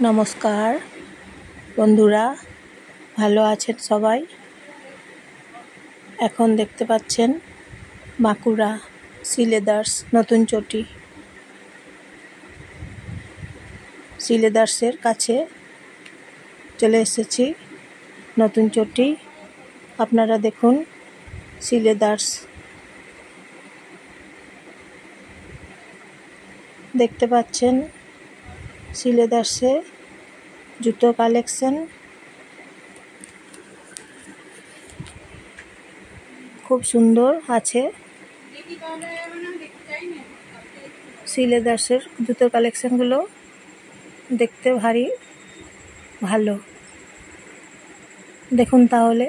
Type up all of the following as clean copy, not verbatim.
নমস্কার বন্ধুরা, ভালো আছেন সবাই। এখন দেখতে পাচ্ছেন বাঁকুড়া সিলেদার্স নতুন চটি। সিলেদার্সের কাছে চলে এসেছি। নতুন চটি আপনারা দেখুন। সিলেদার্স দেখতে পাচ্ছেন। সিলেদার্সে জুতো কালেকশন খুব সুন্দর আছে। সিলেদার্সের জুতো কালেকশনগুলো দেখতে ভারী ভালো। দেখুন তাহলে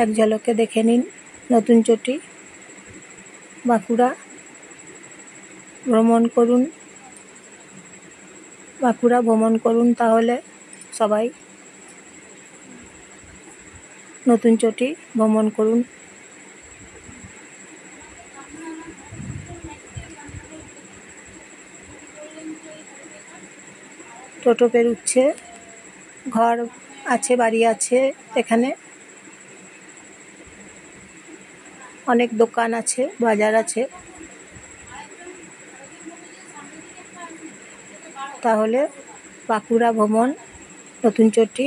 এক ঝলকে দেখে নিন নতুন চটি। বাঁকুড়া ভ্রমণ করুন, বাঁকুড়া ভ্রমণ করুন তাহলে সবাই। নতুন চটি ভ্রমণ করুন। টোটো পেরুচ্ছে, ঘর আছে, বাড়ি আছে, এখানে অনেক দোকান আছে, বাজার আছে। তাহলে বাঁকুড়া ভ্রমণ নতুন চটি